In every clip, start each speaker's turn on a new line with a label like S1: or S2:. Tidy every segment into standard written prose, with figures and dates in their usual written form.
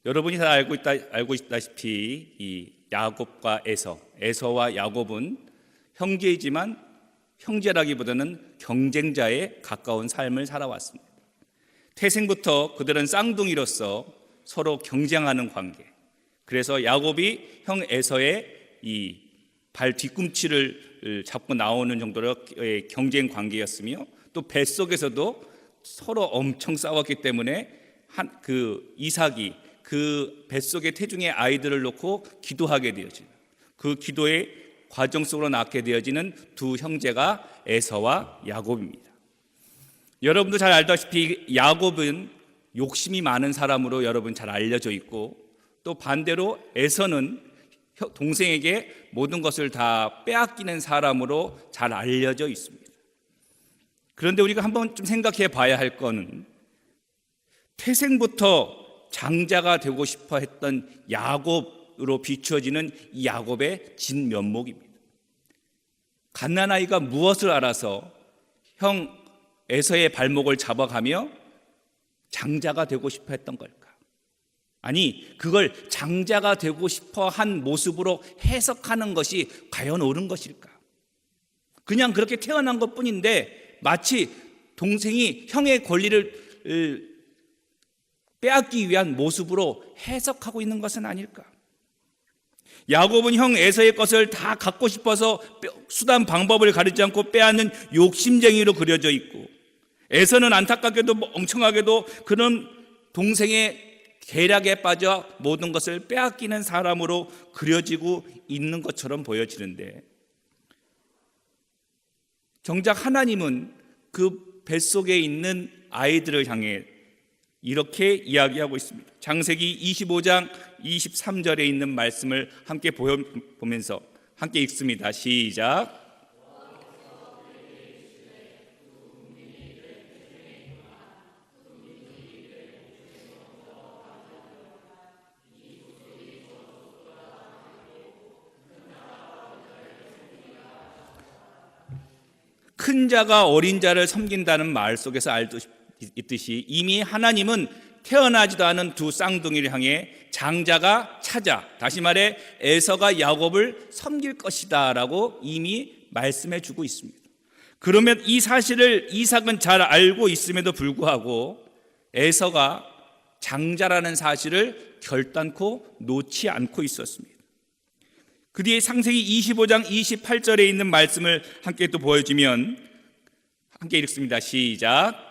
S1: 여러분이 다 알고 있다시피 이 야곱과 에서와 야곱은 형제이지만 형제라기보다는 경쟁자에 가까운 삶을 살아왔습니다. 태생부터 그들은 쌍둥이로서 서로 경쟁하는 관계. 그래서 야곱이 형 에서의 이 발 뒤꿈치를 잡고 나오는 정도의 경쟁 관계였으며, 또 뱃속에서도 서로 엄청 싸웠기 때문에 이삭이 그 뱃속의 태중의 아이들을 놓고 기도하게 되어지는, 그 기도의 과정 속으로 낳게 되어지는 두 형제가 에서와 야곱입니다. 여러분도 잘 알다시피 야곱은 욕심이 많은 사람으로 여러분 잘 알려져 있고, 또 반대로 에서는 동생에게 모든 것을 다 빼앗기는 사람으로 잘 알려져 있습니다. 그런데 우리가 한번 좀 생각해 봐야 할 것은, 태생부터 장자가 되고 싶어 했던 야곱으로 비추어지는 이 야곱의 진면목입니다. 갓난아이가 무엇을 알아서 형 에서의 발목을 잡아가며 장자가 되고 싶어 했던 걸까? 아니, 그걸 장자가 되고 싶어 한 모습으로 해석하는 것이 과연 옳은 것일까? 그냥 그렇게 태어난 것 뿐인데 마치 동생이 형의 권리를 빼앗기 위한 모습으로 해석하고 있는 것은 아닐까? 야곱은 형 에서의 것을 다 갖고 싶어서 수단 방법을 가리지 않고 빼앗는 욕심쟁이로 그려져 있고, 에서는 안타깝게도 멍청하게도 그런 동생의 계략에 빠져 모든 것을 빼앗기는 사람으로 그려지고 있는 것처럼 보여지는데, 정작 하나님은 그 뱃속에 있는 아이들을 향해 이렇게 이야기하고 있습니다. 창세기 25장 23절에 있는 말씀을 함께 보면서 함께 읽습니다. 시작. 큰 자가 어린 자를 섬긴다는 말 속에서 알 수 있듯이, 이미 하나님은 태어나지도 않은 두 쌍둥이를 향해 장자가 찾아, 다시 말해 에서가 야곱을 섬길 것이다 라고 이미 말씀해 주고 있습니다. 그러면 이 사실을 이삭은 잘 알고 있음에도 불구하고 에서가 장자라는 사실을 결단코 놓지 않고 있었습니다. 그 뒤에 창세기 25장 28절에 있는 말씀을 함께 또 보여주면 함께 읽습니다. 시작.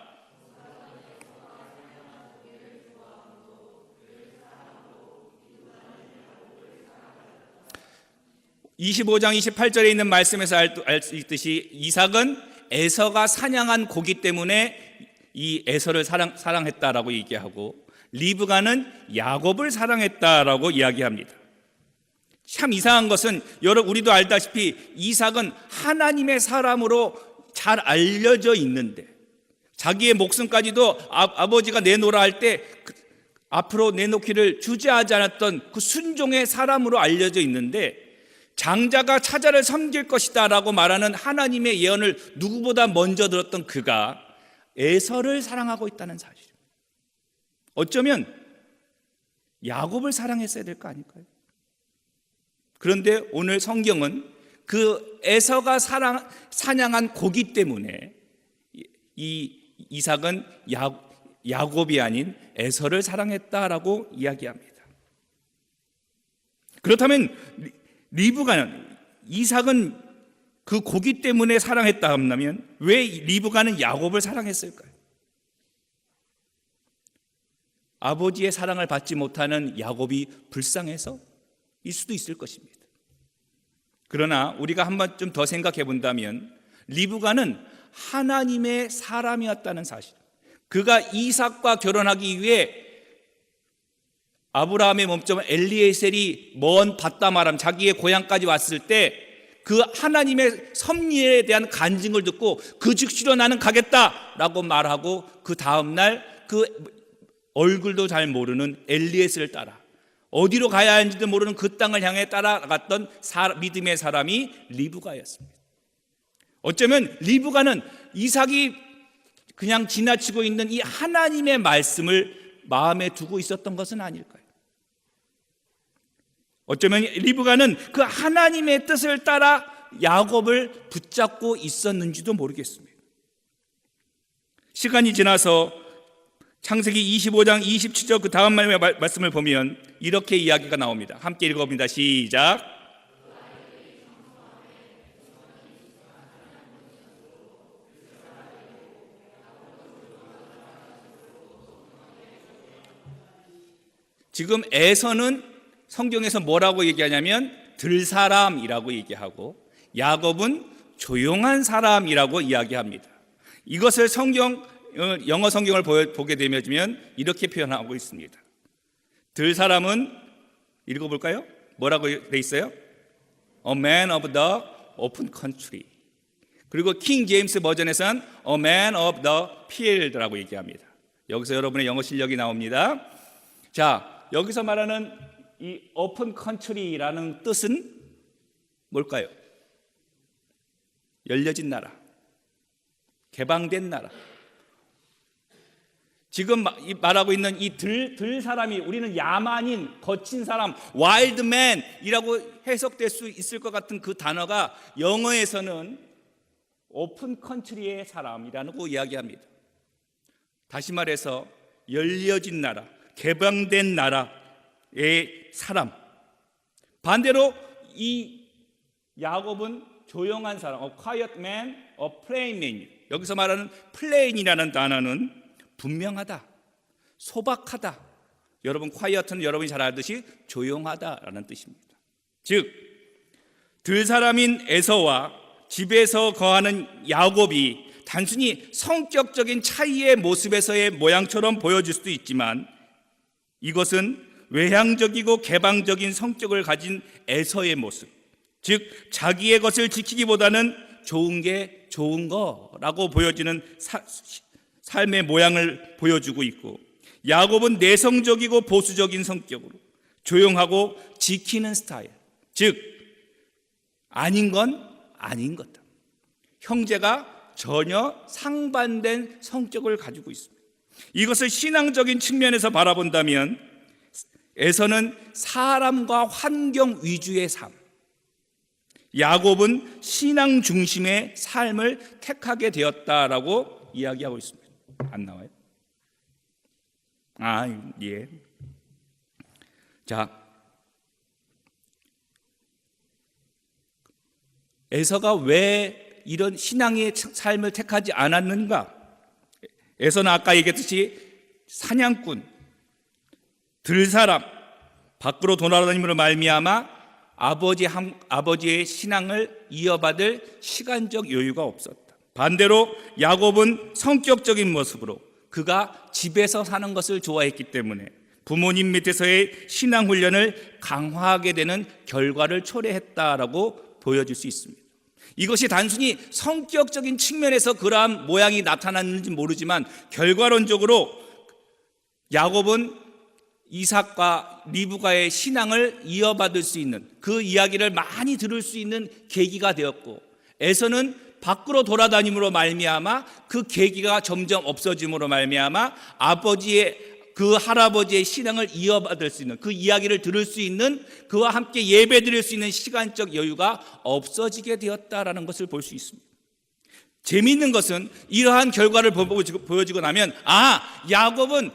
S1: 25장 28절에 있는 말씀에서 알 수 있듯이 이삭은 에서가 사냥한 고기 때문에 이 에서를 사랑했다라고 얘기하고, 리브가는 야곱을 사랑했다라고 이야기합니다. 참 이상한 것은, 우리도 알다시피 이삭은 하나님의 사람으로 잘 알려져 있는데, 자기의 목숨까지도 아버지가 내놓으라 할 때 앞으로 내놓기를 주저하지 않았던 그 순종의 사람으로 알려져 있는데, 장자가 차자를 섬길 것이다 라고 말하는 하나님의 예언을 누구보다 먼저 들었던 그가 에서를 사랑하고 있다는 사실. 어쩌면 야곱을 사랑했어야 될 거 아닐까요? 그런데 오늘 성경은 그 에서가 사냥한 고기 때문에 이 이삭은 야곱이 아닌 에서를 사랑했다라고 이야기합니다. 그렇다면 이삭은 그 고기 때문에 사랑했다 한다면 왜 리브가는 야곱을 사랑했을까요? 아버지의 사랑을 받지 못하는 야곱이 불쌍해서일 수도 있을 것입니다. 그러나 우리가 한번 좀 더 생각해 본다면, 리브가는 하나님의 사람이었다는 사실, 그가 이삭과 결혼하기 위해 아브라함의 몸점 엘리에셀이 먼 밧다마람 자기의 고향까지 왔을 때 그 하나님의 섭리에 대한 간증을 듣고 그 즉시로 나는 가겠다라고 말하고, 그 다음날 그 얼굴도 잘 모르는 엘리에셀을 따라 어디로 가야 하는지도 모르는 그 땅을 향해 따라갔던 믿음의 사람이 리브가였습니다. 어쩌면 리브가는 이삭이 그냥 지나치고 있는 이 하나님의 말씀을 마음에 두고 있었던 것은 아닐까요? 어쩌면 리브가는 그 하나님의 뜻을 따라 야곱을 붙잡고 있었는지도 모르겠습니다. 시간이 지나서 창세기 25장 27절 그 다음 말씀을 보면 이렇게 이야기가 나옵니다. 함께 읽어봅니다. 시작. 지금 에서는 성경에서 뭐라고 얘기하냐면 들사람이라고 얘기하고 야곱은 조용한 사람이라고 이야기합니다. 이것을 영어 성경을 보게 되면 이렇게 표현하고 있습니다. 들사람은 읽어볼까요? 뭐라고 돼 있어요? A man of the open country. 그리고 킹 제임스 버전에서는 A man of the field라고 얘기합니다. 여기서 여러분의 영어 실력이 나옵니다. 자, 여기서 말하는 이 open country라는 뜻은 뭘까요? 열려진 나라, 개방된 나라. 지금 말하고 있는 이 들 사람이 우리는 야만인, 거친 사람, 와일드맨이라고 해석될 수 있을 것 같은 그 단어가 영어에서는 오픈 컨트리의 사람이라고 이야기합니다. 다시 말해서 열려진 나라, 개방된 나라의 사람. 반대로 이 야곱은 조용한 사람, a quiet man, a plain man. 여기서 말하는 plain이라는 단어는 분명하다, 소박하다. 여러분 quiet는 여러분이 잘 알듯이 조용하다라는 뜻입니다. 즉 들사람인 에서와 집에서 거하는 야곱이 단순히 성격적인 차이의 모습에서의 모양처럼 보여질 수도 있지만 이것은 외향적이고 개방적인 성격을 가진 에서의 모습, 즉 자기의 것을 지키기보다는 좋은 게 좋은 거라고 보여지는 삶의 모양을 보여주고 있고, 야곱은 내성적이고 보수적인 성격으로 조용하고 지키는 스타일, 즉 아닌 건 아닌 거다. 형제가 전혀 상반된 성격을 가지고 있습니다. 이것을 신앙적인 측면에서 바라본다면 에서는 사람과 환경 위주의 삶, 야곱은 신앙 중심의 삶을 택하게 되었다라고 이야기하고 있습니다. 안 나와요? 예. 자, 에서가 왜 이런 신앙의 삶을 택하지 않았는가? 에서는 아까 얘기했듯이 사냥꾼, 들사람, 밖으로 돌아다님으로 말미암아 아버지의 신앙을 이어받을 시간적 여유가 없었다. 반대로 야곱은 성격적인 모습으로 그가 집에서 사는 것을 좋아했기 때문에 부모님 밑에서의 신앙 훈련을 강화하게 되는 결과를 초래했다라고 보여질 수 있습니다. 이것이 단순히 성격적인 측면에서 그러한 모양이 나타났는지 모르지만 결과론적으로 야곱은 이삭과 리브가의 신앙을 이어받을 수 있는 그 이야기를 많이 들을 수 있는 계기가 되었고, 에서는 밖으로 돌아다님으로 말미암아 그 계기가 점점 없어짐으로 말미암아 그 할아버지의 신앙을 이어받을 수 있는, 그 이야기를 들을 수 있는, 그와 함께 예배드릴 수 있는 시간적 여유가 없어지게 되었다라는 것을 볼 수 있습니다. 재미있는 것은 이러한 결과를 보여지고 나면 야곱은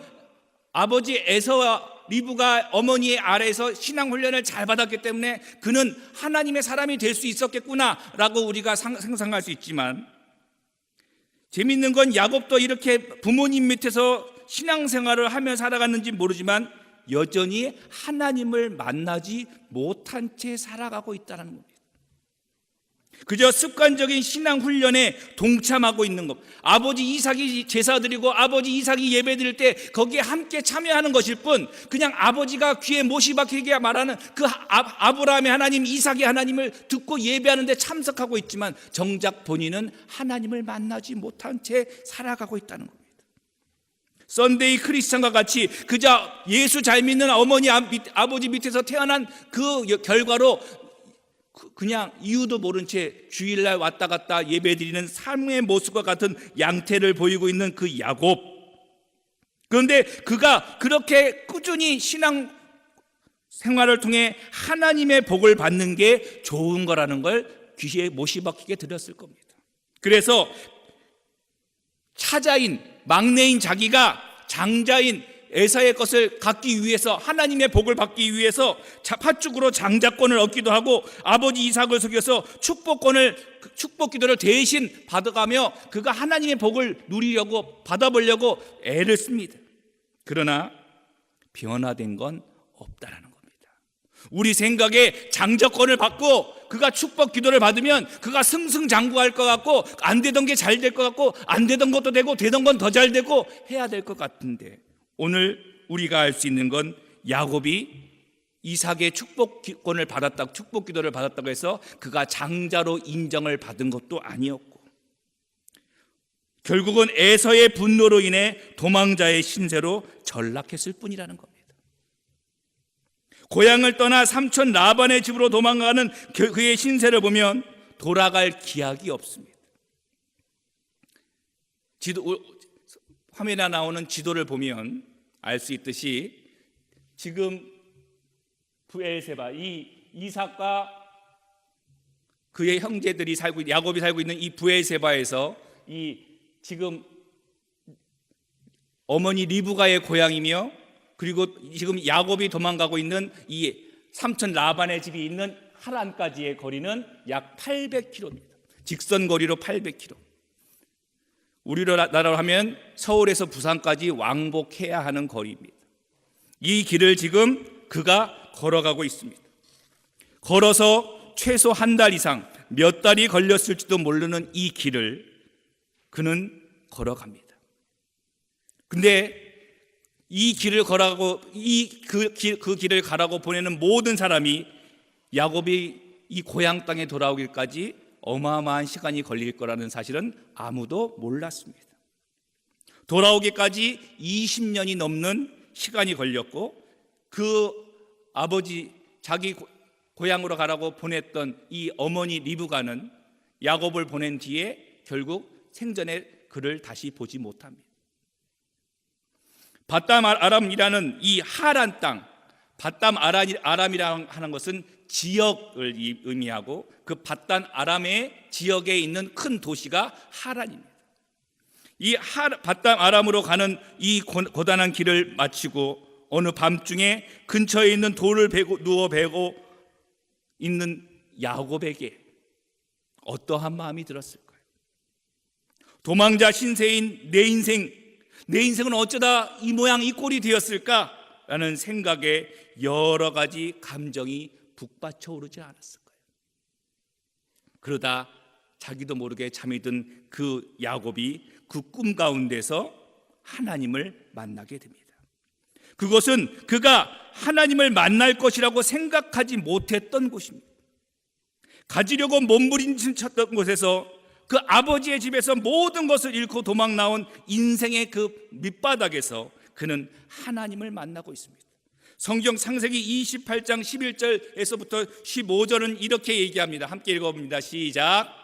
S1: 아버지 에서와 리브가 어머니의 아래에서 신앙 훈련을 잘 받았기 때문에 그는 하나님의 사람이 될 수 있었겠구나라고 우리가 상상할 수 있지만, 재미있는 건 야곱도 이렇게 부모님 밑에서 신앙생활을 하며 살아갔는지 모르지만 여전히 하나님을 만나지 못한 채 살아가고 있다는 겁니다. 그저 습관적인 신앙 훈련에 동참하고 있는 것, 아버지 이삭이 제사 드리고 아버지 이삭이 예배 드릴 때 거기에 함께 참여하는 것일 뿐, 그냥 아버지가 귀에 못이 박히게 말하는 그 아브라함의 하나님, 이삭의 하나님을 듣고 예배하는 데 참석하고 있지만 정작 본인은 하나님을 만나지 못한 채 살아가고 있다는 겁니다. 썬데이 크리스찬과 같이 그저 예수 잘 믿는 어머니 아버지 밑에서 태어난 그 결과로 그냥 이유도 모른 채 주일날 왔다 갔다 예배드리는 삶의 모습과 같은 양태를 보이고 있는 그 야곱. 그런데 그가 그렇게 꾸준히 신앙 생활을 통해 하나님의 복을 받는 게 좋은 거라는 걸 귀에 못이 박히게 들었을 겁니다. 그래서 차자인 막내인 자기가 장자인 에사의 것을 갖기 위해서, 하나님의 복을 받기 위해서 팥죽으로 장자권을 얻기도 하고, 아버지 이삭을 속여서 축복 기도를 대신 받아가며 그가 하나님의 복을 누리려고, 받아보려고 애를 씁니다. 그러나 변화된 건 없다라는 겁니다. 우리 생각에 장자권을 받고 그가 축복 기도를 받으면 그가 승승장구할 것 같고, 안 되던 게 잘 될 것 같고, 안 되던 것도 되고 되던 건 더 잘 되고 해야 될 것 같은데, 오늘 우리가 알 수 있는 건 야곱이 이삭의 축복권을 받았다고, 축복 기도를 받았다고 해서 그가 장자로 인정을 받은 것도 아니었고, 결국은 에서의 분노로 인해 도망자의 신세로 전락했을 뿐이라는 겁니다. 고향을 떠나 삼촌 라반의 집으로 도망가는 그의 신세를 보면 돌아갈 기약이 없습니다. 화면에 나오는 지도를 보면 알 수 있듯이, 지금 브엘세바, 이 이삭과 그의 형제들이 살고, 야곱이 살고 있는 이 브엘세바에서 이 지금 어머니 리브가의 고향이며, 그리고 지금 야곱이 도망가고 있는 이 삼촌 라반의 집이 있는 하란까지의 거리는 약 800km입니다. 직선 거리로 800km. 우리나라로 하면 서울에서 부산까지 왕복해야 하는 거리입니다. 이 길을 지금 그가 걸어가고 있습니다. 걸어서 최소 한 달 이상, 몇 달이 걸렸을지도 모르는 이 길을 그는 걸어갑니다. 근데 이 길을 걸어가고 그 길을 가라고 보내는 모든 사람이 야곱이 이 고향 땅에 돌아오기까지 어마어마한 시간이 걸릴 거라는 사실은 아무도 몰랐습니다. 돌아오기까지 20년이 넘는 시간이 걸렸고, 그 아버지, 자기 고향으로 가라고 보냈던 이 어머니 리브가는 야곱을 보낸 뒤에 결국 생전에 그를 다시 보지 못합니다. 밧담 아람이라는 이 하란 땅, 밧담 아람이라고 하는 것은 지역을 의미하고, 그 밧담 아람의 지역에 있는 큰 도시가 하란입니다. 이 밧담 아람으로 가는 이 고단한 길을 마치고 어느 밤중에 근처에 있는 돌을 누워 베고 있는 야곱에게 어떠한 마음이 들었을까요? 도망자 신세인 내 인생은 어쩌다 이 모양 이 꼴이 되었을까? 라는 생각에 여러 가지 감정이 북받쳐 오르지 않았을까요? 그러다 자기도 모르게 잠이 든 그 야곱이 그 꿈 가운데서 하나님을 만나게 됩니다. 그것은 그가 하나님을 만날 것이라고 생각하지 못했던 곳입니다. 가지려고 몸부림쳤던 곳에서, 그 아버지의 집에서 모든 것을 잃고 도망 나온 인생의 그 밑바닥에서 그는 하나님을 만나고 있습니다. 성경 창세기 28장 11절에서부터 15절은 이렇게 얘기합니다. 함께 읽어봅니다. 시작.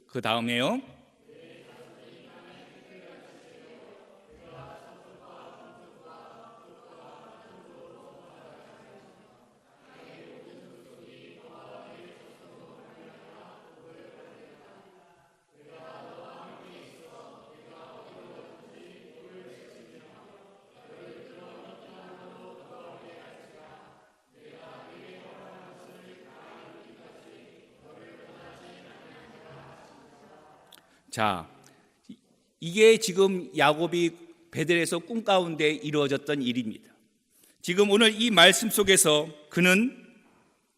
S1: 그 다음에요. 자, 이게 지금 야곱이 베델에서 꿈 가운데 이루어졌던 일입니다. 지금 오늘 이 말씀 속에서 그는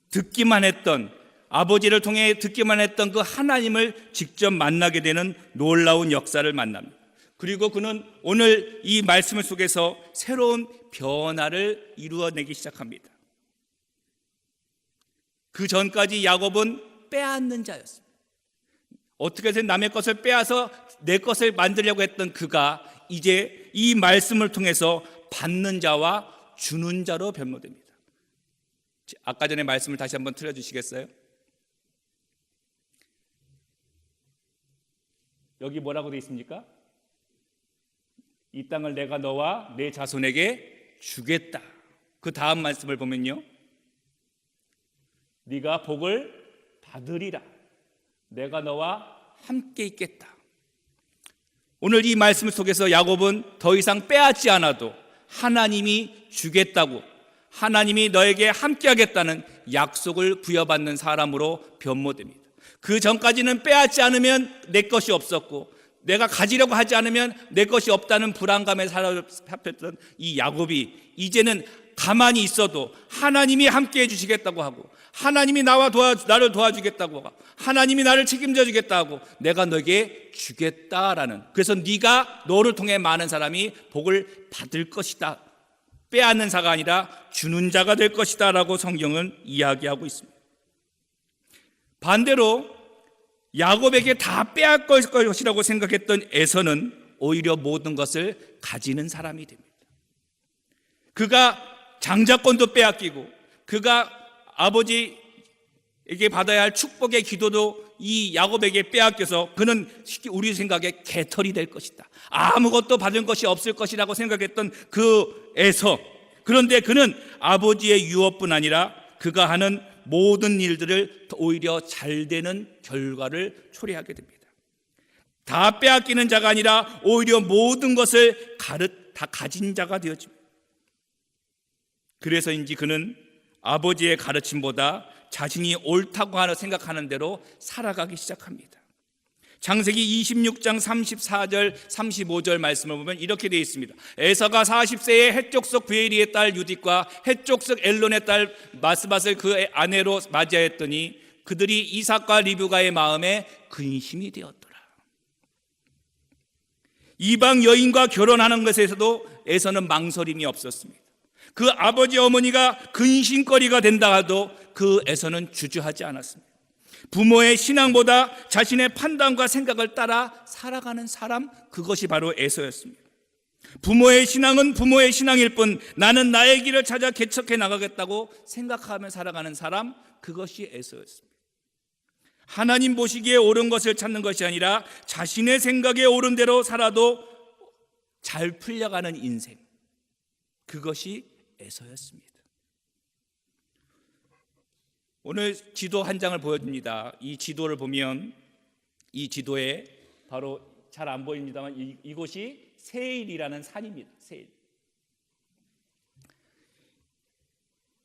S1: 듣기만 했던, 아버지를 통해 듣기만 했던 그 하나님을 직접 만나게 되는 놀라운 역사를 만납니다. 그리고 그는 오늘 이 말씀 속에서 새로운 변화를 이루어내기 시작합니다. 그 전까지 야곱은 빼앗는 자였습니다. 어떻게든 남의 것을 빼앗아 내 것을 만들려고 했던 그가 이제 이 말씀을 통해서 받는 자와 주는 자로 변모됩니다. 아까 전에 말씀을 다시 한번 틀어주시겠어요? 여기 뭐라고 되어 있습니까? 이 땅을 내가 너와 내 자손에게 주겠다. 그 다음 말씀을 보면요, 네가 복을 받으리라. 내가 너와 함께 있겠다. 오늘 이 말씀 속에서 야곱은 더 이상 빼앗지 않아도 하나님이 주겠다고, 하나님이 너에게 함께 하겠다는 약속을 부여받는 사람으로 변모됩니다. 그 전까지는 빼앗지 않으면 내 것이 없었고, 내가 가지려고 하지 않으면 내 것이 없다는 불안감에 살았던 이 야곱이 이제는 가만히 있어도 하나님이 함께 해주시겠다고 하고, 하나님이 나를 도와주겠다고 하고, 하나님이 나를 책임져 주겠다고 하고, 내가 너에게 주겠다라는, 그래서 네가 너를 통해 많은 사람이 복을 받을 것이다, 빼앗는 자가 아니라 주는 자가 될 것이다 라고 성경은 이야기하고 있습니다. 반대로 야곱에게 다 빼앗을 것이라고 생각했던 에서는 오히려 모든 것을 가지는 사람이 됩니다. 그가 장자권도 빼앗기고, 그가 아버지에게 받아야 할 축복의 기도도 이 야곱에게 빼앗겨서 그는 우리 생각에 개털이 될 것이다, 아무것도 받은 것이 없을 것이라고 생각했던 그 에서, 그런데 그는 아버지의 유업뿐 아니라 그가 하는 모든 일들을 오히려 잘 되는 결과를 초래하게 됩니다. 다 빼앗기는 자가 아니라 오히려 모든 것을 다 가진 자가 되어집니다. 그래서인지 그는 아버지의 가르침보다 자신이 옳다고 생각하는 대로 살아가기 시작합니다. 창세기 26장 34절 35절 말씀을 보면 이렇게 되어 있습니다. 에서가 40세에 헷족속 부에리의 딸 유딕과 헷족속 엘론의 딸 마스밧을 그 아내로 맞이하였더니 그들이 이삭과 리브가의 마음에 근심이 되었더라. 이방 여인과 결혼하는 것에서도 에서는 망설임이 없었습니다. 그 아버지 어머니가 근심거리가 된다 하도 그 에서는 주저하지 않았습니다. 부모의 신앙보다 자신의 판단과 생각을 따라 살아가는 사람, 그것이 바로 에서였습니다. 부모의 신앙은 부모의 신앙일 뿐 나는 나의 길을 찾아 개척해 나가겠다고 생각하며 살아가는 사람, 그것이 에서였습니다. 하나님 보시기에 옳은 것을 찾는 것이 아니라 자신의 생각에 옳은 대로 살아도 잘 풀려가는 인생, 그것이 에서였습니다. 오늘 지도 한 장을 보여줍니다. 이 지도를 보면 이 지도에 바로 잘 안 보입니다만 이곳이 세일이라는 산입니다. 세일.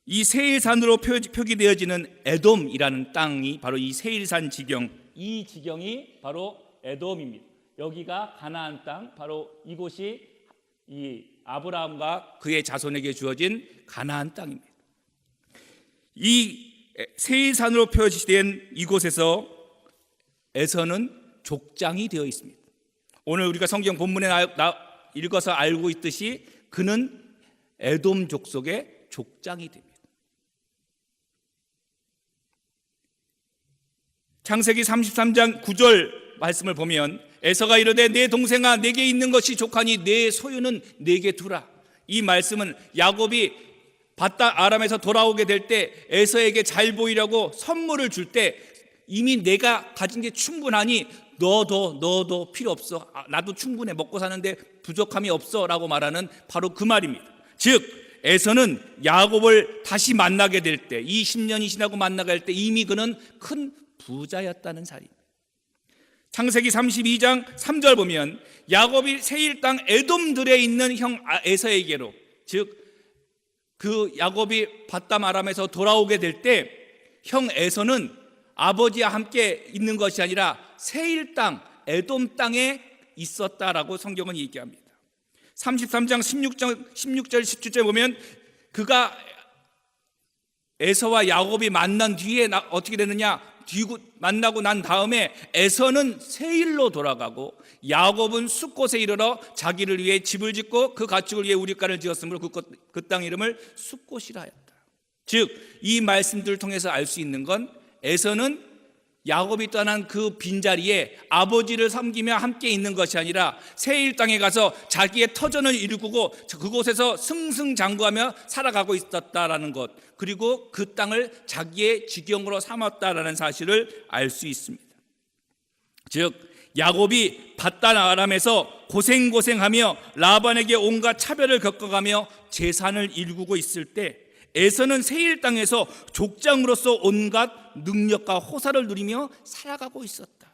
S1: 이 세일산으로 표기되어지는 에돔이라는 땅이 바로 이 세일산 지경, 이 지경이 바로 에돔입니다. 여기가 가나안 땅, 바로 이곳이 이 아브라함과 그의 자손에게 주어진 가나안 땅입니다. 이 세일산으로 표시된 이곳에서 에서는 족장이 되어 있습니다. 오늘 우리가 성경 본문에 읽어서 알고 있듯이 그는 에돔 족속의 족장이 됩니다. 창세기 33장 9절 말씀을 보면 에서가 이르되 내 동생아 내게 있는 것이 족하니 내 소유는 내게 두라. 이 말씀은 야곱이 바다 아람에서 돌아오게 될 때 에서에게 잘 보이려고 선물을 줄 때 이미 내가 가진 게 충분하니 너도 필요 없어, 나도 충분해, 먹고 사는데 부족함이 없어 라고 말하는 바로 그 말입니다. 즉 에서는 야곱을 다시 만나게 될 때, 이 10년이 지나고 만나게 될 때 이미 그는 큰 부자였다는 사실입니다. 창세기 32장 3절 보면 야곱이 세일 땅 에돔들에 있는 형 에서에게로, 즉 그 야곱이 바담 아람에서 돌아오게 될 때 형 에서는 아버지와 함께 있는 것이 아니라 세일 땅 에돔 땅에 있었다라고 성경은 얘기합니다. 33장 16절 17절 보면 그가 에서와 야곱이 만난 뒤에 어떻게 되느냐? 만나고 난 다음에 에서는 세일로 돌아가고 야곱은 숫곳에 이르러 자기를 위해 집을 짓고 그 가축을 위해 우리가를 지었으므로 그 땅 이름을 숫곳이라 하였다. 즉 이 말씀들을 통해서 알 수 있는 건 에서는 야곱이 떠난 그 빈자리에 아버지를 섬기며 함께 있는 것이 아니라 세일 땅에 가서 자기의 터전을 일구고 그곳에서 승승장구하며 살아가고 있었다라는 것, 그리고 그 땅을 자기의 지경으로 삼았다라는 사실을 알 수 있습니다. 즉 야곱이 밧단 아람에서 고생하며 라반에게 온갖 차별을 겪어가며 재산을 일구고 있을 때 에서는 세일 땅에서 족장으로서 온갖 능력과 호사를 누리며 살아가고 있었다.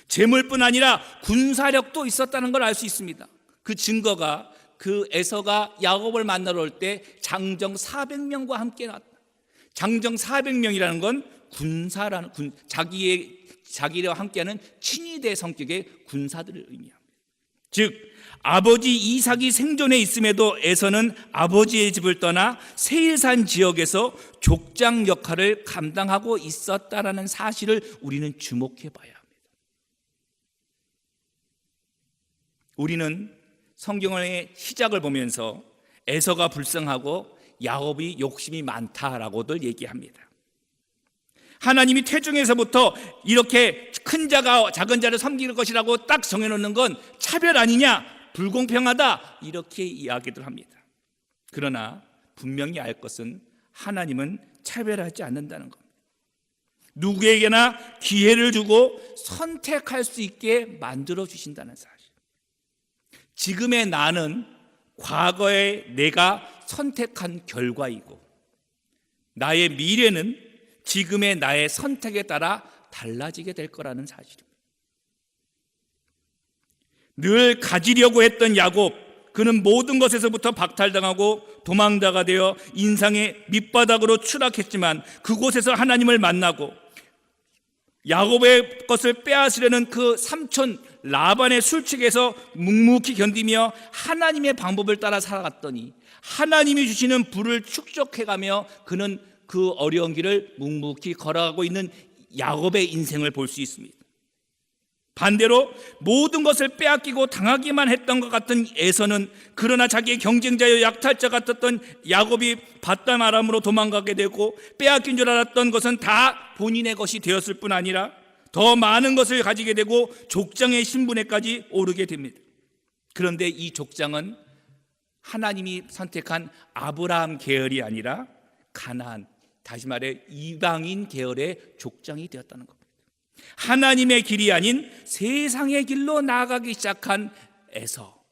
S1: 재물뿐 아니라 군사력도 있었다는 걸 알 수 있습니다. 그 증거가 그 에서가 야곱을 만나러 올 때 장정 400명과 함께 나왔다. 장정 400명이라는 건 군사라는 자기와 함께하는 친위대 성격의 군사들을 의미합니다. 즉 아버지 이삭이 생존해 있음에도 에서는 아버지의 집을 떠나 세일산 지역에서 족장 역할을 감당하고 있었다라는 사실을 우리는 주목해 봐야 합니다. 우리는 성경의 시작을 보면서 에서가 불쌍하고 야곱이 욕심이 많다라고들 얘기합니다. 하나님이 태중에서부터 이렇게 큰 자가 작은 자를 섬길 것이라고 딱 정해놓는 건 차별 아니냐, 불공평하다, 이렇게 이야기들 합니다. 그러나 분명히 알 것은 하나님은 차별하지 않는다는 겁니다. 누구에게나 기회를 주고 선택할 수 있게 만들어 주신다는 사실. 지금의 나는 과거에 내가 선택한 결과이고 나의 미래는 지금의 나의 선택에 따라 달라지게 될 거라는 사실입니다. 늘 가지려고 했던 야곱, 그는 모든 것에서부터 박탈당하고 도망자가 되어 인생의 밑바닥으로 추락했지만 그곳에서 하나님을 만나고 야곱의 것을 빼앗으려는 그 삼촌 라반의 술책에서 묵묵히 견디며 하나님의 방법을 따라 살아갔더니 하나님이 주시는 부를 축적해가며 그는 그 어려운 길을 묵묵히 걸어가고 있는 야곱의 인생을 볼 수 있습니다. 반대로 모든 것을 빼앗기고 당하기만 했던 것 같은 에서는 그러나 자기의 경쟁자여 약탈자 같았던 야곱이 밧단 아람으로 도망가게 되고 빼앗긴 줄 알았던 것은 다 본인의 것이 되었을 뿐 아니라 더 많은 것을 가지게 되고 족장의 신분에까지 오르게 됩니다. 그런데 이 족장은 하나님이 선택한 아브라함 계열이 아니라 가나안, 다시 말해 이방인 계열의 족장이 되었다는 겁니다. 하나님의 길이 아닌 세상의 길로 나아가기 시작한 에서,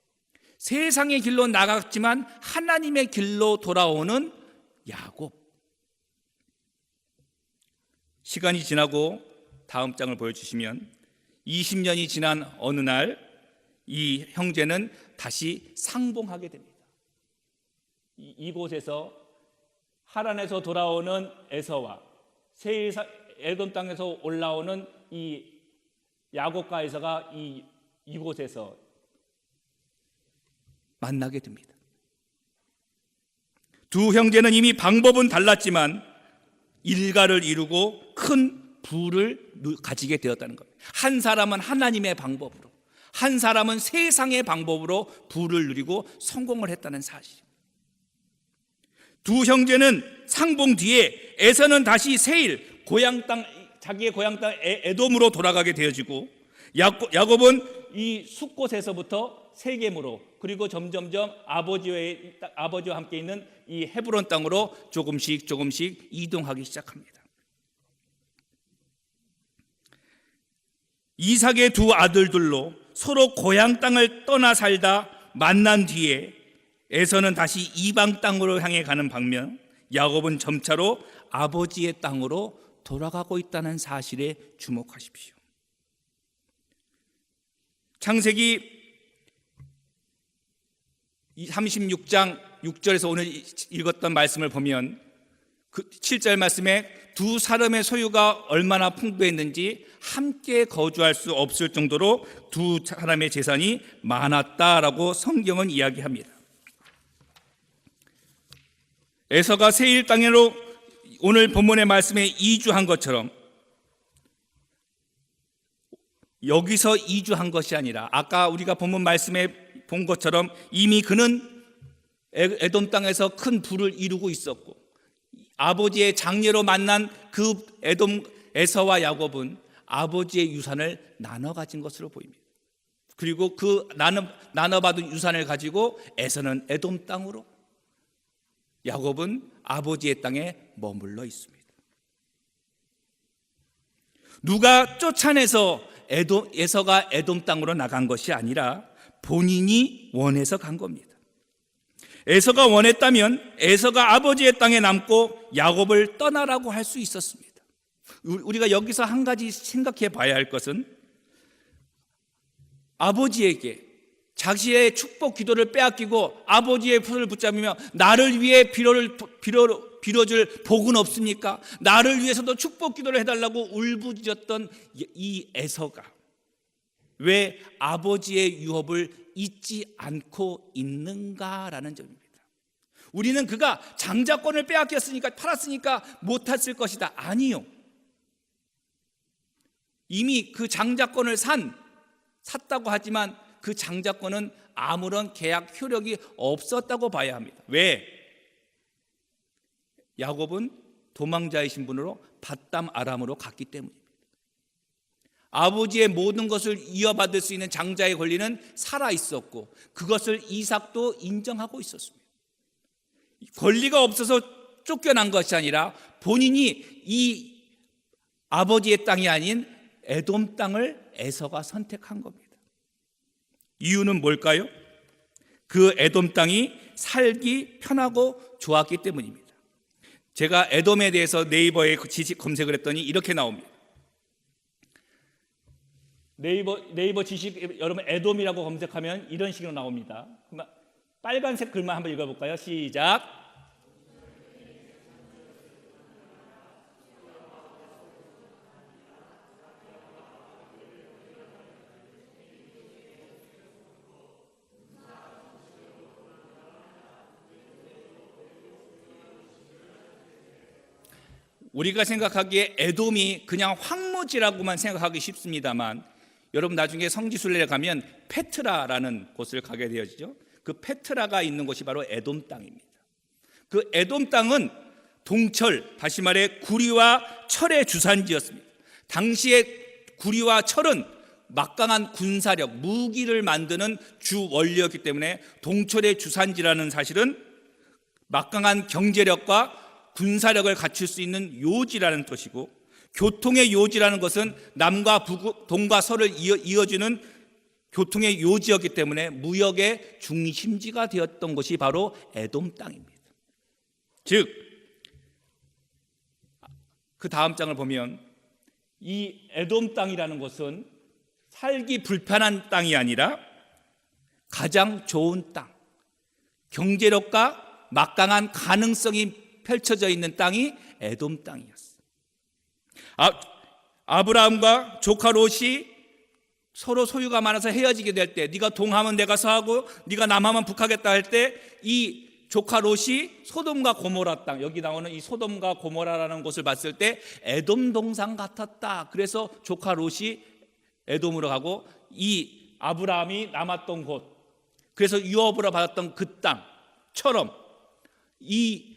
S1: 세상의 길로 나갔지만 하나님의 길로 돌아오는 야곱. 시간이 지나고 다음 장을 보여주시면 20년이 지난 어느 날 이 형제는 다시 상봉하게 됩니다. 이곳에서 하란에서 돌아오는 에서와 에돔 땅에서 올라오는 이 야곱과 에서가 이곳에서 만나게 됩니다. 두 형제는 이미 방법은 달랐지만 일가를 이루고 큰 부를 가지게 되었다는 겁니다. 한 사람은 하나님의 방법으로, 한 사람은 세상의 방법으로 부를 누리고 성공을 했다는 사실. 두 형제는 상봉 뒤에 에서는 다시 세일, 고향 땅, 자기의 고향 땅 에돔으로 돌아가게 되어지고 야곱은 이 숫곳에서부터 세겜으로, 그리고 점점점 아버지와 함께 있는 이 헤브론 땅으로 조금씩 이동하기 시작합니다. 이삭의 두 아들들로 서로 고향 땅을 떠나 살다 만난 뒤에 에서는 다시 이방 땅으로 향해 가는 반면 야곱은 점차로 아버지의 땅으로 돌아가고 있다는 사실에 주목하십시오. 창세기 36장 6절에서 오늘 읽었던 말씀을 보면 그 7절 말씀에 두 사람의 소유가 얼마나 풍부했는지 함께 거주할 수 없을 정도로 두 사람의 재산이 많았다라고 성경은 이야기합니다. 에서가 세일 땅으로 오늘 본문의 말씀에 이주한 것처럼 여기서 이주한 것이 아니라 아까 우리가 본문 말씀에 본 것처럼 이미 그는 에돔 땅에서 큰 부를 이루고 있었고 아버지의 장례로 만난 그 에돔 에서와 야곱은 아버지의 유산을 나눠 가진 것으로 보입니다. 그리고 그 나눠받은 유산을 가지고 에서는 에돔 땅으로, 야곱은 아버지의 땅에 머물러 있습니다. 누가 쫓아내서 에서가 에돔 땅으로 나간 것이 아니라 본인이 원해서 간 겁니다. 에서가 원했다면 에서가 아버지의 땅에 남고 야곱을 떠나라고 할 수 있었습니다. 우리가 여기서 한 가지 생각해 봐야 할 것은 아버지에게 자신의 축복 기도를 빼앗기고 아버지의 손을 붙잡으며 나를 위해 빌어줄 복은 없습니까? 나를 위해서도 축복 기도를 해달라고 울부짖었던 이 에서가 왜 아버지의 유업을 잊지 않고 있는가라는 점입니다. 우리는 그가 장자권을 빼앗겼으니까 팔았으니까 못했을 것이다. 아니요. 이미 그 장자권을 샀다고 하지만 그 장자권은 아무런 계약 효력이 없었다고 봐야 합니다. 왜? 야곱은 도망자의 신분으로 밧담 아람으로 갔기 때문입니다. 아버지의 모든 것을 이어받을 수 있는 장자의 권리는 살아 있었고 그것을 이삭도 인정하고 있었습니다. 권리가 없어서 쫓겨난 것이 아니라 본인이 이 아버지의 땅이 아닌 에돔 땅을 에서가 선택한 겁니다. 이유는 뭘까요? 그 에돔 땅이 살기 편하고 좋았기 때문입니다. 제가 에돔에 대해서 네이버에 지식 검색을 했더니 이렇게 나옵니다. 네이버 지식 여러분 에돔이라고 검색하면 이런 식으로 나옵니다. 빨간색 글만 한번 읽어볼까요? 시작. 우리가 생각하기에 에돔이 그냥 황무지라고만 생각하기 쉽습니다만 여러분 나중에 성지순례에 가면 페트라라는 곳을 가게 되어지죠. 그 페트라가 있는 곳이 바로 에돔 땅입니다. 그 에돔 땅은 동철, 다시 말해 구리와 철의 주산지였습니다. 당시에 구리와 철은 막강한 군사력, 무기를 만드는 주 원료였기 때문에 동철의 주산지라는 사실은 막강한 경제력과 군사력을 갖출 수 있는 요지라는 뜻이고 교통의 요지라는 것은 남과 동과 서를 이어주는 교통의 요지였기 때문에 무역의 중심지가 되었던 것이 바로 에돔 땅입니다. 즉, 그 다음 장을 보면 이 에돔 땅이라는 것은 살기 불편한 땅이 아니라 가장 좋은 땅, 경제력과 막강한 가능성이 펼쳐져 있는 땅이 에돔 땅이었어요. 아브라함과 조카 롯이 서로 소유가 많아서 헤어지게 될 때 네가 동하면 내가 서하고 네가 남하면 북하겠다 할 때 이 조카 롯이 소돔과 고모라 땅, 여기 나오는 이 소돔과 고모라라는 곳을 봤을 때 에돔 동산 같았다. 그래서 조카 롯이 에돔으로 가고 이 아브라함이 남았던 곳, 그래서 유업으로 받았던 그 땅처럼 이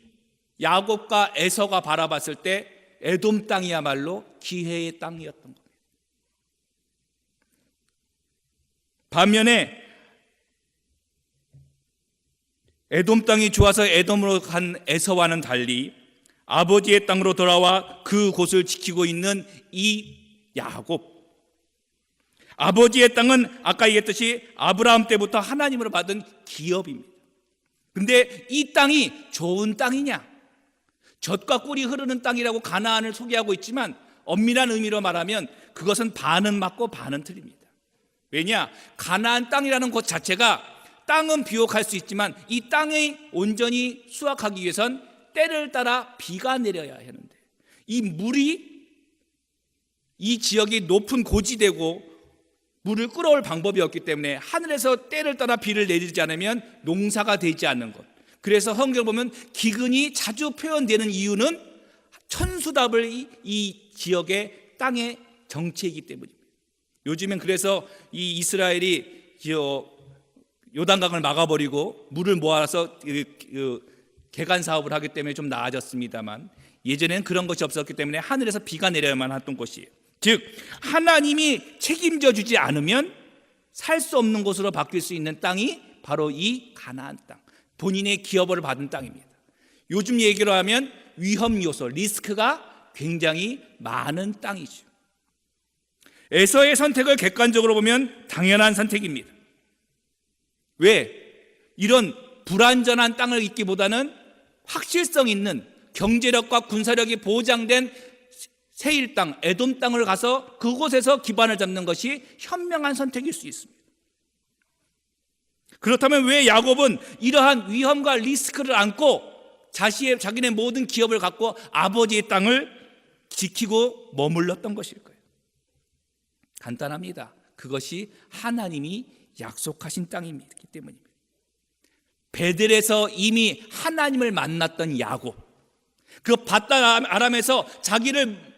S1: 야곱과 에서가 바라봤을 때 에돔 땅이야말로 기회의 땅이었던 겁니다. 반면에 에돔 땅이 좋아서 에돔으로 간 에서와는 달리 아버지의 땅으로 돌아와 그 곳을 지키고 있는 이 야곱, 아버지의 땅은 아까 얘기했듯이 아브라함 때부터 하나님으로 받은 기업입니다. 근데 이 땅이 좋은 땅이냐? 젖과 꿀이 흐르는 땅이라고 가나안을 소개하고 있지만 엄밀한 의미로 말하면 그것은 반은 맞고 반은 틀립니다. 왜냐? 가나안 땅이라는 곳 자체가 땅은 비옥할 수 있지만 이 땅에 온전히 수확하기 위해선 때를 따라 비가 내려야 하는데 이 물이 이 지역이 높은 고지대고 물을 끌어올 방법이 없기 때문에 하늘에서 때를 따라 비를 내리지 않으면 농사가 되지 않는 것. 그래서 성경을 보면 기근이 자주 표현되는 이유는 천수답을 이 지역의 땅에 정치이기 때문입니다. 요즘엔 그래서 이 이스라엘이 요단강을 막아버리고 물을 모아서 개간 사업을 하기 때문에 좀 나아졌습니다만, 예전에는 그런 것이 없었기 때문에 하늘에서 비가 내려야만 했던 것이에요. 즉 하나님이 책임져 주지 않으면 살 수 없는 곳으로 바뀔 수 있는 땅이 바로 이 가나안 땅, 본인의 기업을 받은 땅입니다. 요즘 얘기로 하면 위험 요소, 리스크가 굉장히 많은 땅이죠. 에서의 선택을 객관적으로 보면 당연한 선택입니다. 왜? 이런 불안전한 땅을 잇기보다는 확실성 있는 경제력과 군사력이 보장된 세일 땅, 에돔 땅을 가서 그곳에서 기반을 잡는 것이 현명한 선택일 수 있습니다. 그렇다면 왜 야곱은 이러한 위험과 리스크를 안고 자기네 모든 기업을 갖고 아버지의 땅을 지키고 머물렀던 것일까요? 간단합니다. 그것이 하나님이 약속하신 땅이기 때문입니다. 베델에서 이미 하나님을 만났던 야곱, 그 밧단 아람에서 자기를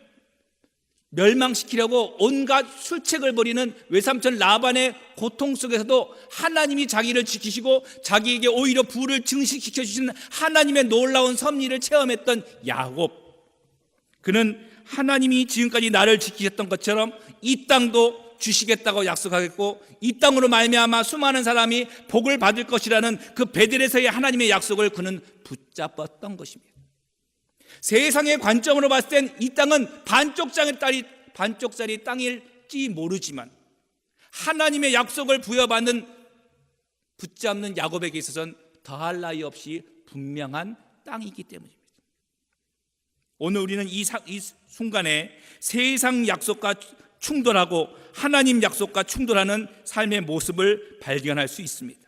S1: 멸망시키려고 온갖 술책을 벌이는 외삼촌 라반의 고통 속에서도 하나님이 자기를 지키시고 자기에게 오히려 부를 증식시켜 주시는 하나님의 놀라운 섭리를 체험했던 야곱, 그는 하나님이 지금까지 나를 지키셨던 것처럼 이 땅도 주시겠다고 약속하겠고 이 땅으로 말미암아 수많은 사람이 복을 받을 것이라는 그 베델에서의 하나님의 약속을 그는 붙잡았던 것입니다. 세상의 관점으로 봤을 땐 이 땅은 반쪽짜리 땅일지 모르지만 하나님의 약속을 부여받는 붙잡는 야곱에게 있어서는 더할 나위 없이 분명한 땅이기 때문입니다. 오늘 우리는 이 순간에 세상 약속과 충돌하고 하나님 약속과 충돌하는 삶의 모습을 발견할 수 있습니다.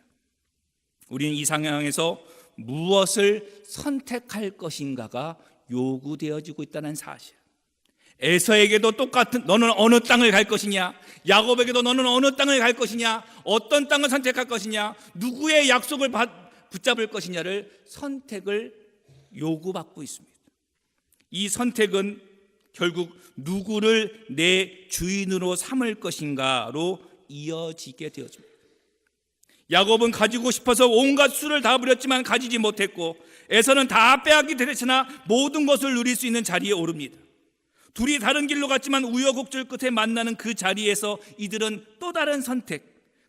S1: 우리는 이 상황에서 무엇을 선택할 것인가가 요구되어지고 있다는 사실. 에서에게도 똑같은, 너는 어느 땅을 갈 것이냐, 야곱에게도 너는 어느 땅을 갈 것이냐, 어떤 땅을 선택할 것이냐, 누구의 약속을 붙잡을 것이냐를 선택을 요구받고 있습니다. 이 선택은 결국 누구를 내 주인으로 삼을 것인가로 이어지게 되어집니다. 야곱은 가지고 싶어서 온갖 수를 다 부렸지만 가지지 못했고, 에서는 다 빼앗기 되려나 모든 것을 누릴 수 있는 자리에 오릅니다. 둘이 다른 길로 갔지만 우여곡절 끝에 만나는 그 자리에서 이들은 또 다른 선택,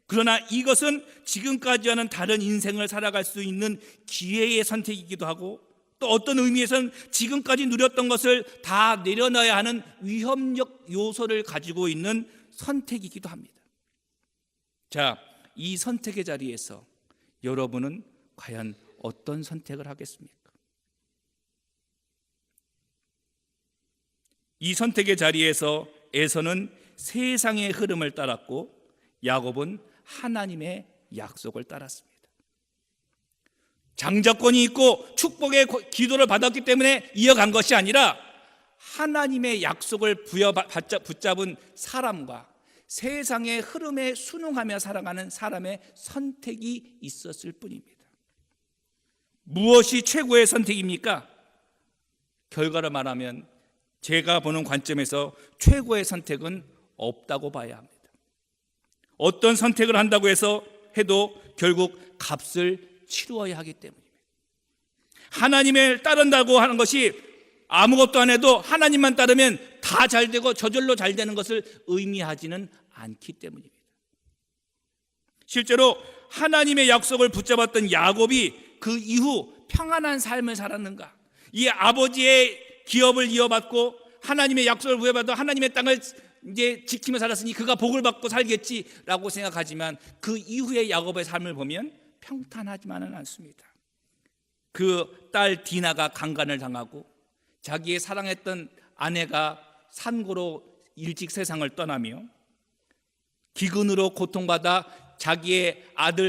S1: 그러나 이것은 지금까지와는 다른 인생을 살아갈 수 있는 기회의 선택이기도 하고, 또 어떤 의미에서는 지금까지 누렸던 것을 다 내려놔야 하는 위험적 요소를 가지고 있는 선택이기도 합니다. 자, 이 선택의 자리에서 여러분은 과연 어떤 선택을 하겠습니까? 이 선택의 자리에서 에서는 세상의 흐름을 따랐고 야곱은 하나님의 약속을 따랐습니다. 장자권이 있고 축복의 기도를 받았기 때문에 이어간 것이 아니라 하나님의 약속을 붙잡은 사람과 세상의 흐름에 순응하며 살아가는 사람의 선택이 있었을 뿐입니다. 무엇이 최고의 선택입니까? 결과를 말하면 제가 보는 관점에서 최고의 선택은 없다고 봐야 합니다. 어떤 선택을 한다고 해도 결국 값을 치루어야 하기 때문입니다. 하나님을 따른다고 하는 것이 아무것도 안 해도 하나님만 따르면 다 잘되고 저절로 잘되는 것을 의미하지는 않기 때문입니다. 실제로 하나님의 약속을 붙잡았던 야곱이 그 이후 평안한 삶을 살았는가? 이 아버지의 기업을 이어받고 하나님의 약속을 부여받아 하나님의 땅을 이제 지키며 살았으니 그가 복을 받고 살겠지라고 생각하지만 그 이후의 야곱의 삶을 보면 평탄하지만은 않습니다. 그 딸 디나가 강간을 당하고 자기의 사랑했던 아내가 산고로 일찍 세상을 떠나며 기근으로 고통받아 자기의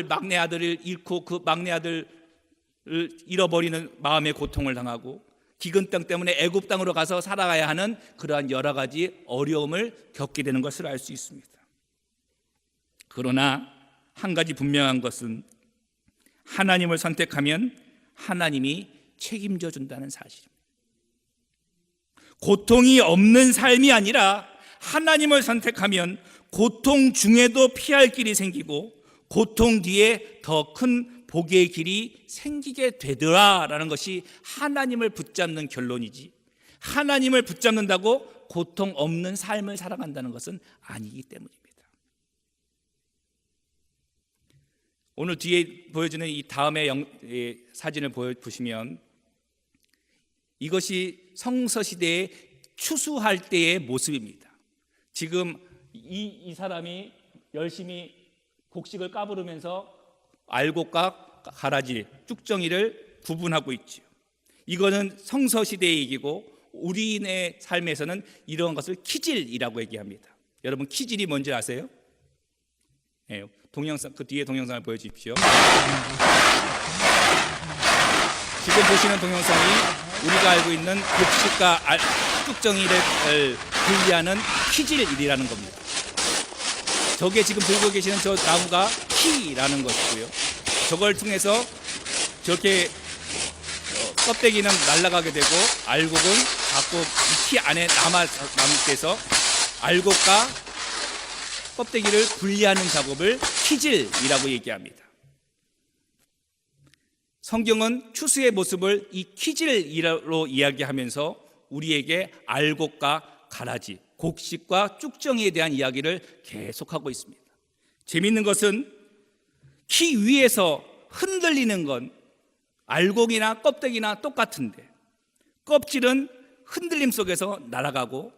S1: 막내 아들을 잃고 그 막내 아들을 잃어버리는 마음의 고통을 당하고 기근 땅 때문에 애굽 땅으로 가서 살아가야 하는 그러한 여러 가지 어려움을 겪게 되는 것을 알 수 있습니다. 그러나 한 가지 분명한 것은 하나님을 선택하면 하나님이 책임져 준다는 사실입니다. 고통이 없는 삶이 아니라 하나님을 선택하면 고통 중에도 피할 길이 생기고 고통 뒤에 더 큰 복의 길이 생기게 되더라라는 것이 하나님을 붙잡는 결론이지, 하나님을 붙잡는다고 고통 없는 삶을 살아간다는 것은 아니기 때문입니다. 오늘 뒤에 보여주는 이 다음의 사진을 보시면 이것이 성서시대에 추수할 때의 모습입니다. 지금 이 사람이 열심히 곡식을 까부르면서 알곡과 가라지, 쭉정이를 구분하고 있죠. 이거는 성서시대의 얘기고 우리의 삶에서는 이런 것을 키질이라고 얘기합니다. 여러분 키질이 뭔지 아세요? 네, 동영상, 그 뒤에 동영상을 보여주십시오. 지금 보시는 동영상이 우리가 알고 있는 곡식과 쭉정이를 분리하는 키질이라는 겁니다. 저게 지금 들고 계시는 저 나무가 키라는 것이고요. 저걸 통해서 저렇게 껍데기는 날아가게 되고 알곡은 자꾸 키 안에 남게돼서 알곡과 껍데기를 분리하는 작업을 키질이라고 얘기합니다. 성경은 추수의 모습을 이 키질이라고 이야기하면서 우리에게 알곡과 가라지, 곡식과 쭉정이에 대한 이야기를 계속하고 있습니다. 재미있는 것은 키 위에서 흔들리는 건 알곡이나 껍데기나 똑같은데 껍질은 흔들림 속에서 날아가고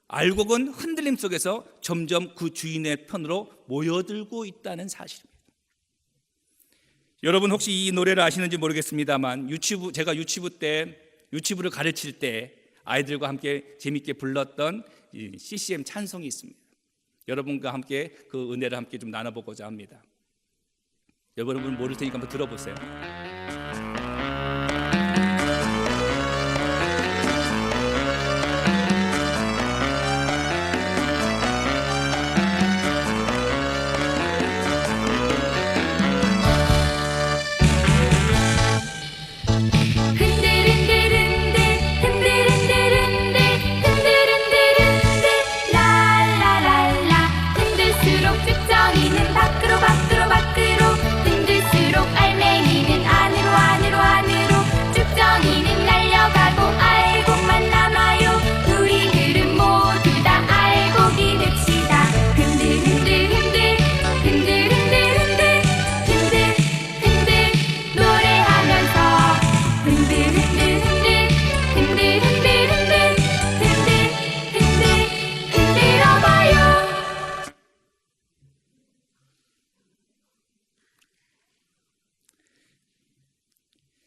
S1: 알곡은 흔들림 속에서 점점 그 주인의 편으로 모여들고 있다는 사실입니다. 여러분 혹시 이 노래를 아시는지 모르겠습니다만 제가 유치부를 가르칠 때 아이들과 함께 재밌게 불렀던 CCM 찬송이 있습니다. 여러분과 함께 그 은혜를 함께 좀 나눠보고자 합니다. 여러분 모를 테니까 한번 들어보세요.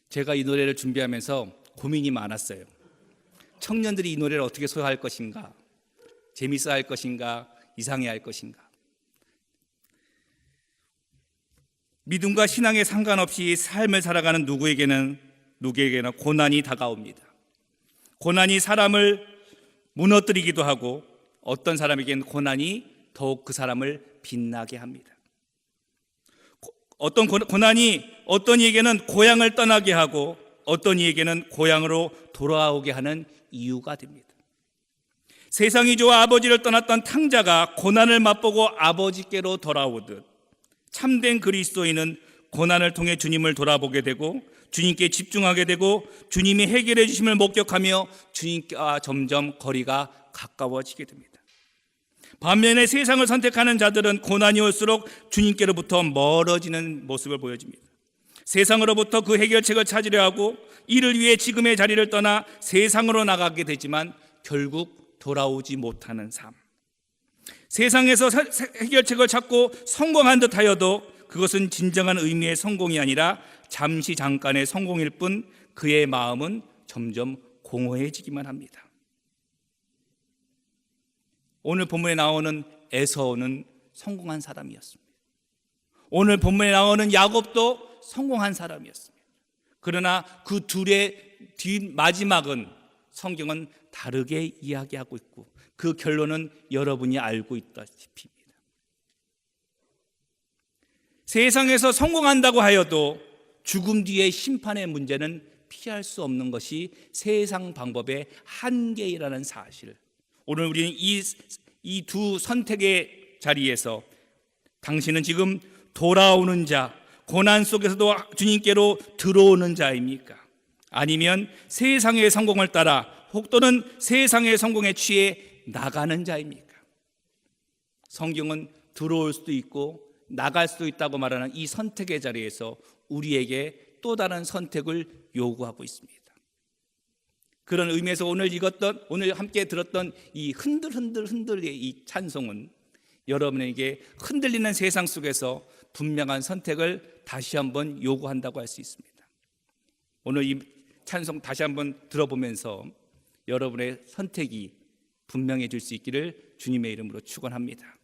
S1: 제가 이 노래를 준비하면서 고민이 많았어요. 청년들이 이 노래를 어떻게 소화할 것인가, 재밌어 할 것인가, 이상해 할 것인가. 믿음과 신앙에 상관없이 삶을 살아가는 누구에게나 고난이 다가옵니다. 고난이 사람을 무너뜨리기도 하고 어떤 사람에게는 고난이 더욱 그 사람을 빛나게 합니다. 어떤 고난이 어떤 이에게는 고향을 떠나게 하고 어떤 이에게는 고향으로 돌아오게 하는 이유가 됩니다. 세상이 좋아 아버지를 떠났던 탕자가 고난을 맛보고 아버지께로 돌아오듯 참된 그리스도인은 고난을 통해 주님을 돌아보게 되고 주님께 집중하게 되고 주님이 해결해 주심을 목격하며 주님과 점점 거리가 가까워지게 됩니다. 반면에 세상을 선택하는 자들은 고난이 올수록 주님께로부터 멀어지는 모습을 보여줍니다. 세상으로부터 그 해결책을 찾으려 하고 이를 위해 지금의 자리를 떠나 세상으로 나가게 되지만 결국 돌아오지 못하는 삶. 세상에서 해결책을 찾고 성공한 듯 하여도 그것은 진정한 의미의 성공이 아니라 잠깐의 성공일 뿐 그의 마음은 점점 공허해지기만 합니다. 오늘 본문에 나오는 에서는 성공한 사람이었습니다. 오늘 본문에 나오는 야곱도 성공한 사람이었습니다. 그러나 그 둘의 마지막은 성경은 다르게 이야기하고 있고 그 결론은 여러분이 알고 있다시피입니다. 세상에서 성공한다고 하여도 죽음 뒤의 심판의 문제는 피할 수 없는 것이 세상 방법의 한계이라는 사실. 오늘 우리는 이 두 선택의 자리에서 당신은 지금 돌아오는 자, 고난 속에서도 주님께로 들어오는 자입니까? 아니면 세상의 성공을 따라 혹 또는 세상의 성공에 취해 나가는 자입니까? 성경은 들어올 수도 있고 나갈 수도 있다고 말하는 이 선택의 자리에서 우리에게 또 다른 선택을 요구하고 있습니다. 그런 의미에서 오늘 함께 들었던 이 흔들의 이 찬송은 여러분에게 흔들리는 세상 속에서 분명한 선택을 다시 한번 요구한다고 할 수 있습니다. 오늘 이 찬송 다시 한번 들어보면서 여러분의 선택이 분명해질 수 있기를 주님의 이름으로 축원합니다.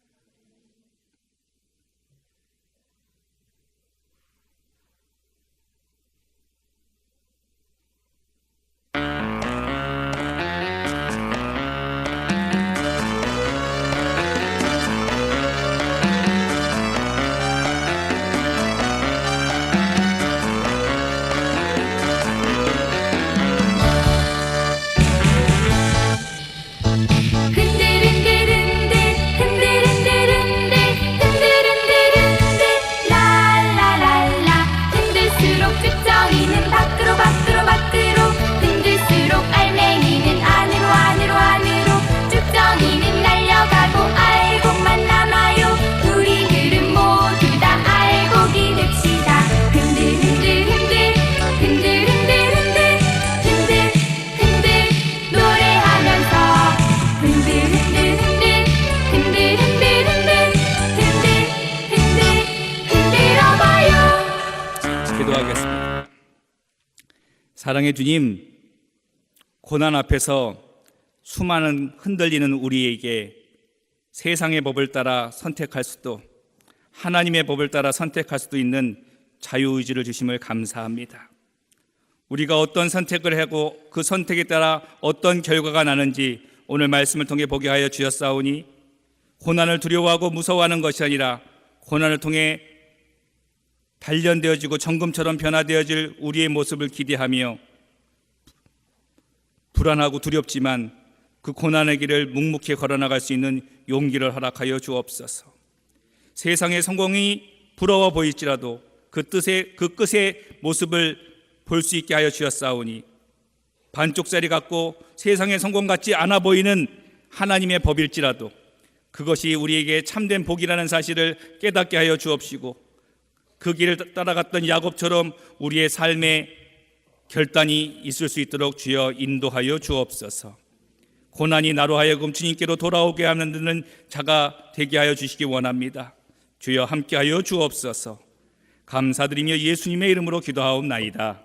S1: 기도하겠습니다. 사랑의 주님, 고난 앞에서 수많은 흔들리는 우리에게 세상의 법을 따라 선택할 수도 하나님의 법을 따라 선택할 수도 있는 자유의지를 주심을 감사합니다. 우리가 어떤 선택을 하고 그 선택에 따라 어떤 결과가 나는지 오늘 말씀을 통해 보게 하여 주셨사오니 고난을 두려워하고 무서워하는 것이 아니라 고난을 통해 단련되어지고 정금처럼 변화되어질 우리의 모습을 기대하며 불안하고 두렵지만 그 고난의 길을 묵묵히 걸어나갈 수 있는 용기를 허락하여 주옵소서. 세상의 성공이 부러워 보일지라도 그 끝의 모습을 볼 수 있게 하여 주셨사오니 반쪽짜리 같고 세상의 성공 같지 않아 보이는 하나님의 법일지라도 그것이 우리에게 참된 복이라는 사실을 깨닫게 하여 주옵시고 그 길을 따라갔던 야곱처럼 우리의 삶에 결단이 있을 수 있도록 주여 인도하여 주옵소서. 고난이 나로 하여금 주님께로 돌아오게 하는 자가 되게 하여 주시기 원합니다. 주여 함께하여 주옵소서. 감사드리며 예수님의 이름으로 기도하옵나이다.